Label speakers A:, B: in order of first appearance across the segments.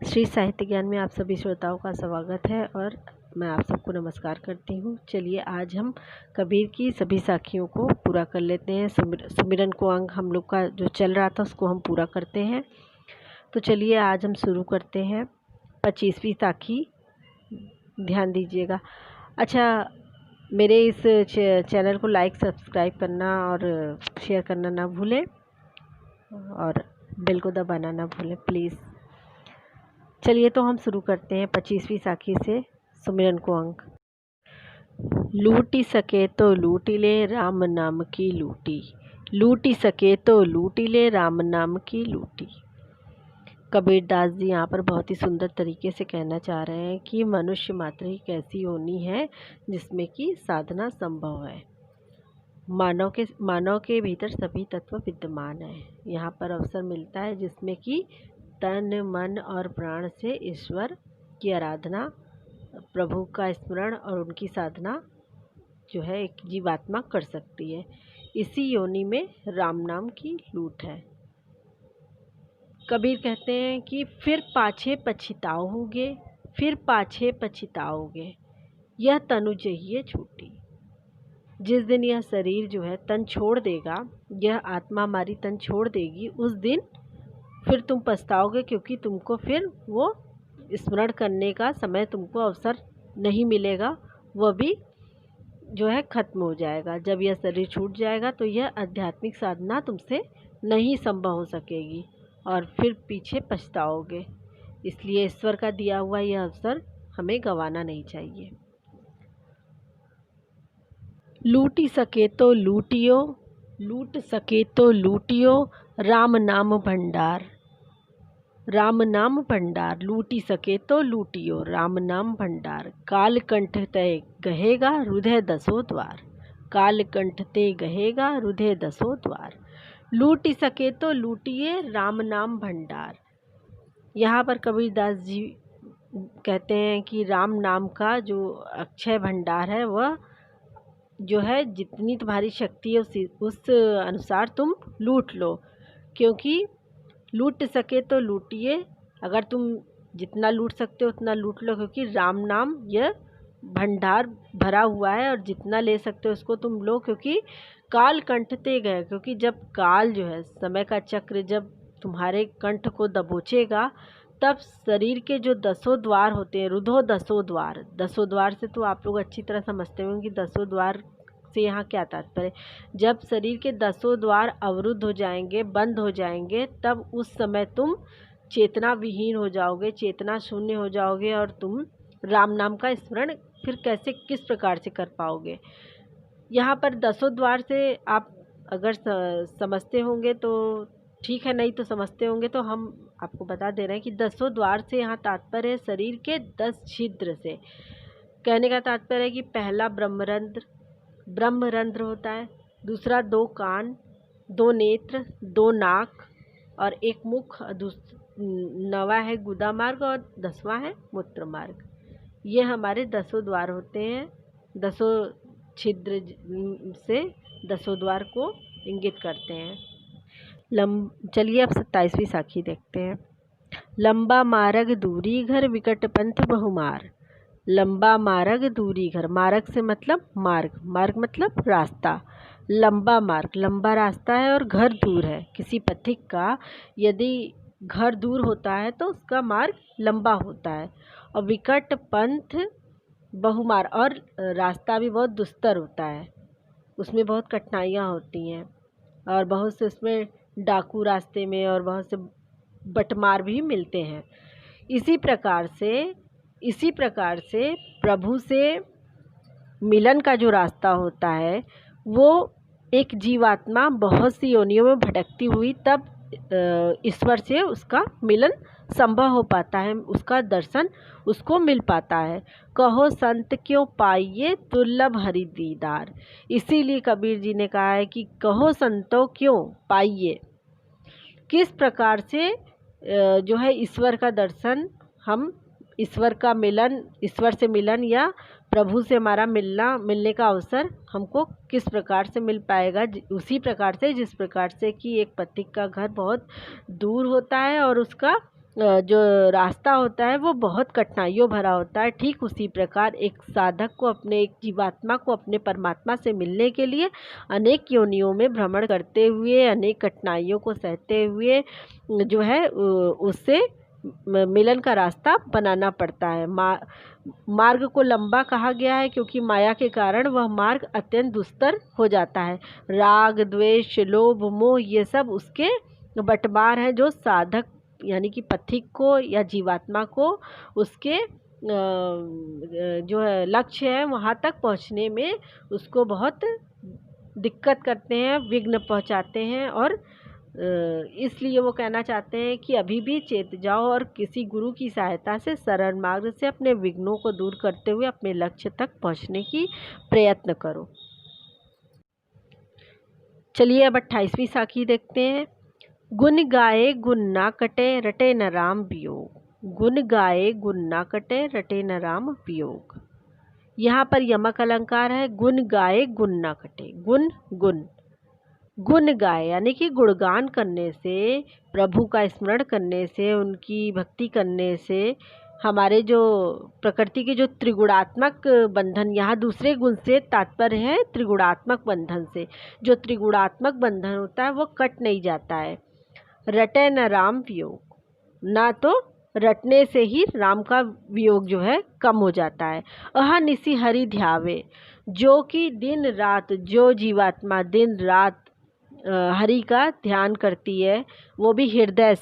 A: श्री साहित्य ज्ञान में आप सभी श्रोताओं का स्वागत है और मैं आप सबको नमस्कार करती हूँ। चलिए आज हम कबीर की सभी साखियों को पूरा कर लेते हैं। सुमिरन को अंग हम लोग का जो चल रहा था उसको हम पूरा करते हैं। तो चलिए आज हम शुरू करते हैं 25वीं साखी। ध्यान दीजिएगा। अच्छा, मेरे इस चैनल को लाइक सब्सक्राइब करना और शेयर करना ना भूलें और बेल को दबाना ना भूलें प्लीज़। चलिए तो हम शुरू करते हैं 25वीं साखी से सुमिरन को अंक। लूटी सके तो लूटी ले राम नाम की लूटी, लूटी सके तो लूटी ले राम नाम की लूटी। कबीर दास जी यहाँ पर बहुत ही सुंदर तरीके से कहना चाह रहे हैं कि मनुष्य मात्र ही कैसी होनी है जिसमें कि साधना संभव है। मानव के भीतर सभी तत्व विद्यमान है। यहाँ पर अवसर मिलता है जिसमें कि तन मन और प्राण से ईश्वर की आराधना, प्रभु का स्मरण और उनकी साधना जो है एक जीवात्मा कर सकती है। इसी योनि में राम नाम की लूट है। कबीर कहते हैं कि फिर पाछे पछताओगे, फिर पाछे पछताओगे, यह तनु जहिए छूटी। जिस दिन यह शरीर जो है तन छोड़ देगा, यह आत्मा हमारी तन छोड़ देगी, उस दिन फिर तुम पछताओगे, क्योंकि तुमको फिर वो स्मरण करने का समय तुमको अवसर नहीं मिलेगा। वह भी जो है ख़त्म हो जाएगा। जब यह शरीर छूट जाएगा तो यह आध्यात्मिक साधना तुमसे नहीं संभव हो सकेगी और फिर पीछे पछताओगे। इसलिए ईश्वर का दिया हुआ यह अवसर हमें गंवाना नहीं चाहिए। लूटी सके तो लूटियो, लूट सके तो लूटियो राम नाम भंडार, राम नाम भंडार। लूटी सके तो लूटियो राम नाम भंडार। काल कंठ तय गहेगा हृदय दसों द्वार, काल कंठ ते गहेगा हृदय दसों द्वार। लूटी सके तो लूटिए राम नाम भंडार। यहाँ पर कबीरदास जी कहते हैं कि राम नाम का जो अक्षय भंडार है वह जो है जितनी तुम्हारी शक्ति है उस अनुसार तुम लूट लो। क्योंकि लूट सके तो लूटिए, अगर तुम जितना लूट सकते हो उतना लूट लो, क्योंकि राम नाम यह भंडार भरा हुआ है और जितना ले सकते हो उसको तुम लो। क्योंकि काल कंठते गए, क्योंकि जब काल जो है समय का चक्र जब तुम्हारे कंठ को दबोचेगा तब शरीर के जो दसों द्वार होते हैं, रुधो दसों द्वार, दसों द्वार से तो आप लोग अच्छी तरह समझते होंगे कि दसों द्वार से यहाँ क्या तात्पर्य। जब शरीर के दसों द्वार अवरुद्ध हो जाएंगे, बंद हो जाएंगे, तब उस समय तुम चेतना विहीन हो जाओगे, चेतना शून्य हो जाओगे और तुम राम नाम का स्मरण फिर कैसे किस प्रकार से कर पाओगे। यहाँ पर दसों द्वार से आप अगर समझते होंगे तो ठीक है, नहीं तो समझते होंगे तो हम आपको बता दे रहे हैं कि दसों द्वार से यहाँ तात्पर्य है शरीर के 10 छिद्र से। कहने का तात्पर्य है कि पहला ब्रह्मरंध्र होता है, दूसरा 2 कान, 2 नेत्र, 2 नाक और 1 मुख, 9वां है गुदा मार्ग और 10वां है मूत्र मार्ग। ये हमारे दसों द्वार होते हैं। दसों छिद्र से दसों द्वार को इंगित करते हैं। चलिए अब 27वीं साखी देखते हैं। लंबा मार्ग दूरी घर विकट पंथ बहुमार, लंबा मार्ग दूरी घर, मार्ग से मतलब मार्ग, मार्ग मतलब रास्ता। लंबा मार्ग, लंबा रास्ता है और घर दूर है। किसी पथिक का यदि घर दूर होता है तो उसका मार्ग लंबा होता है। और विकट पंथ बहुमार, और रास्ता भी बहुत दुस्तर होता है, उसमें बहुत कठिनाइयाँ होती हैं और बहुत से उसमें डाकू रास्ते में और बहुत से बटमार भी मिलते हैं। इसी प्रकार से प्रभु से मिलन का जो रास्ता होता है वो एक जीवात्मा बहुत सी योनियों में भटकती हुई तब ईश्वर से उसका मिलन संभव हो पाता है, उसका दर्शन उसको मिल पाता है। कहो संत क्यों पाइए दुर्लभ हरि दीदार। इसीलिए कबीर जी ने कहा है कि कहो संतों क्यों पाइए, किस प्रकार से जो है ईश्वर का दर्शन, हम ईश्वर का मिलन, ईश्वर से मिलन या प्रभु से हमारा मिलने का अवसर हमको किस प्रकार से मिल पाएगा। उसी प्रकार से जिस प्रकार से कि एक पथिक का घर बहुत दूर होता है और उसका जो रास्ता होता है वो बहुत कठिनाइयों भरा होता है। ठीक उसी प्रकार एक साधक को, अपने एक जीवात्मा को अपने परमात्मा से मिलने के लिए अनेक योनियों में भ्रमण करते हुए, अनेक कठिनाइयों को सहते हुए जो है उससे मिलन का रास्ता बनाना पड़ता है। मार्ग को लंबा कहा गया है क्योंकि माया के कारण वह मार्ग अत्यंत दुस्तर हो जाता है। राग, द्वेष, लोभ, मोह ये सब उसके बटवार हैं जो साधक यानी कि पथिक को या जीवात्मा को उसके जो है लक्ष्य है वहाँ तक पहुँचने में उसको बहुत दिक्कत करते हैं, विघ्न पहुँचाते हैं। और इसलिए वो कहना चाहते हैं कि अभी भी चेत जाओ और किसी गुरु की सहायता से सरल मार्ग से अपने विघ्नों को दूर करते हुए अपने लक्ष्य तक पहुँचने की प्रयत्न करो। चलिए अब 28वीं साखी देखते हैं। गुण गाए गुण ना कटे, रटे न राम वियोग। गुण गाए गुण ना कटे, रटे न राम वियोग। यहाँ पर यमक अलंकार है। गुण गाए गुण ना कटे। गुण गुण गुण गाए यानी कि गुणगान करने से, प्रभु का स्मरण करने से, उनकी भक्ति करने से हमारे जो प्रकृति के जो त्रिगुणात्मक बंधन, यहाँ दूसरे गुण से तात्पर्य है त्रिगुणात्मक बंधन से, जो त्रिगुणात्मक बंधन होता है वो कट नहीं जाता है। रटे न राम वियोग, ना तो रटने से ही राम का वियोग जो है कम हो जाता है। अहनिशि हरि ध्यावे, जो कि दिन रात, जो जीवात्मा दिन रात हरि का ध्यान करती है, वो भी हृदय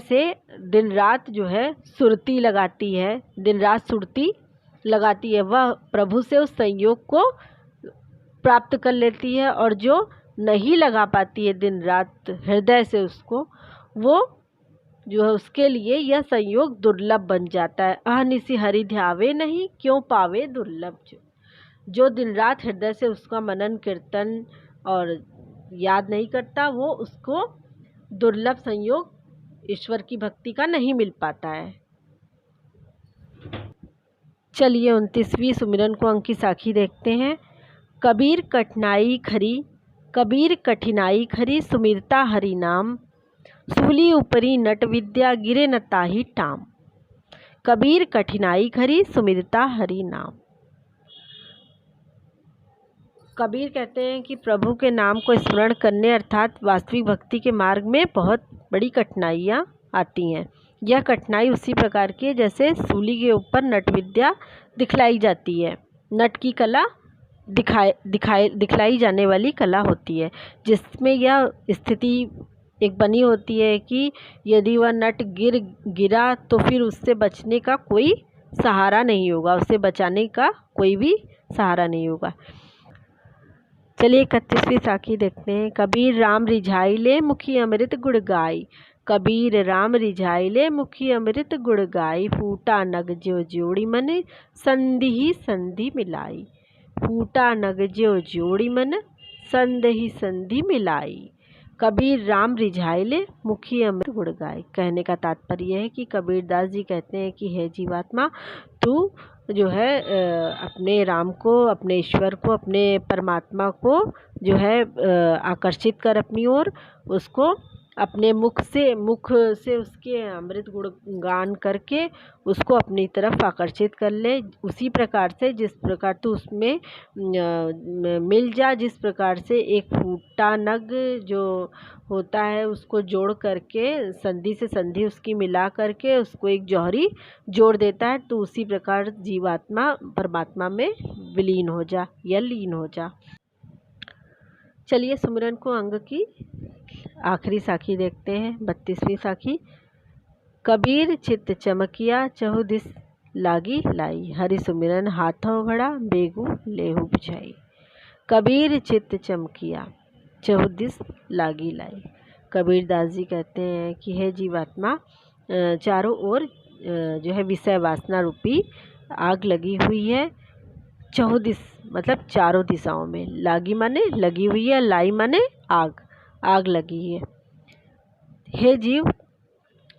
A: से दिन रात जो है सुरती लगाती है, दिन रात सुरती लगाती है, वह प्रभु से उस संयोग को प्राप्त कर लेती है। और जो नहीं लगा पाती है दिन रात हृदय से उसको, वो जो है उसके लिए यह संयोग दुर्लभ बन जाता है। अहनिशि हरि ध्यावे नहीं, क्यों पावे दुर्लभ। जो दिन रात हृदय से उसका मनन कीर्तन और याद नहीं करता, वो उसको दुर्लभ संयोग ईश्वर की भक्ति का नहीं मिल पाता है। चलिए 29वीं सुमिरन को अंक की साखी देखते हैं। कबीर कठिनाई खरी, कबीर कठिनाई खरी, सुमिरता हरि नाम। सूली ऊपरी नट विद्या, गिरे न ताहि टाम। कबीर कठिनाई खरी, सुमिरता हरि नाम। कबीर कहते हैं कि प्रभु के नाम को स्मरण करने अर्थात वास्तविक भक्ति के मार्ग में बहुत बड़ी कठिनाइयाँ आती हैं। यह कठिनाई उसी प्रकार की है जैसे सूली के ऊपर नट विद्या दिखलाई जाती है। नट की कला दिखलाई जाने वाली कला होती है, जिसमें यह स्थिति एक बनी होती है कि यदि वह नट गिरा तो फिर उससे बचने का कोई सहारा नहीं होगा, उसे बचाने का कोई भी सहारा नहीं होगा। चलिए 31वीं साखी देखते हैं। कबीर राम रिझाई ले, मुखी अमृत गुण गाई। कबीर राम रिझाई ले, मुखी अमृत गुण गाई। फूटा नग ज्यो जोड़ी मन, संधि ही संधि मिलाई। फूटा नग ज्यो जोड़ी मन, संधि ही संधि मिलाई। कबीर राम रिझाई ले, मुखी अमृत गुण गाई। कहने का तात्पर्य है कि कबीरदास जी कहते हैं कि हे जीवात्मा, तू जो है अपने राम को, अपने ईश्वर को, अपने परमात्मा को जो है आकर्षित कर अपनी ओर, उसको अपने मुख से उसके अमृत गुणगान करके उसको अपनी तरफ आकर्षित कर ले। उसी प्रकार से जिस प्रकार तू उसमें मिल जा, जिस प्रकार से एक फूटा नग जो होता है उसको जोड़ करके, संधि से संधि उसकी मिला करके उसको एक जौहरी जोड़ देता है, तो उसी प्रकार जीवात्मा परमात्मा में विलीन हो जा या लीन हो जा। चलिए सुमिरन को अंग की आखिरी साखी देखते हैं। 32वीं साखी। कबीर चित्त चमकिया, चहुदिस लागी लाई। हरि सुमिरन हाथों घड़ा, बेगू लेहू बुझाई। कबीर चित्त चमकिया, चहुदिस लागी लाई। कबीरदास जी कहते हैं कि हे जीवात्मा, चारों ओर जो है विषय वासना रूपी आग लगी हुई है। चहुदिस मतलब चारों दिशाओं में, लागी माने लगी हुई है, लाई माने आग लगी है। हे जीव,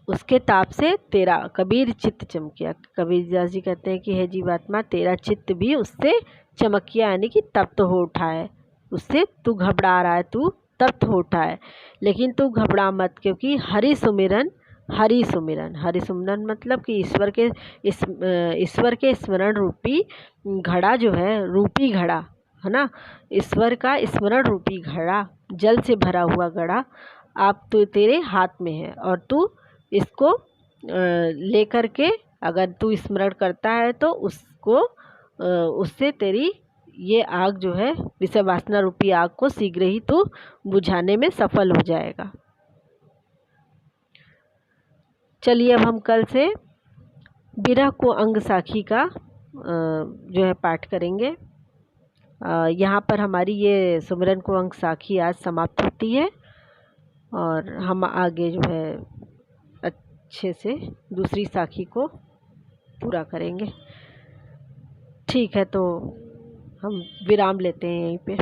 A: उसके ताप से तेरा कबीर चित्त चमकिया। कबीरदास जी कहते हैं कि हे जीवात्मा, तेरा चित्त भी उससे चमकिया यानी कि तप्त हो उठा है, उससे तू घबरा रहा है, तू तप्त हो उठा है। लेकिन तू घबरा मत, क्योंकि हरि सुमिरन मतलब कि ईश्वर के स्मरण रूपी घड़ा जो है, रूपी घड़ा है ना, ईश्वर का स्मरण रूपी घड़ा, जल से भरा हुआ घड़ा आप तो तेरे हाथ में है, और तू इसको लेकर के अगर तू स्मरण करता है तो उससे तेरी ये आग जो है, विषय वासना रूपी आग को शीघ्र ही तू बुझाने में सफल हो जाएगा। चलिए अब हम कल से विरह को अंग साखी का जो है पाठ करेंगे। यहाँ पर हमारी ये सुमिरन को अंग साखी आज समाप्त होती है, और हम आगे जो है अच्छे से दूसरी साखी को पूरा करेंगे। ठीक है, तो हम विराम लेते हैं यहीं पे।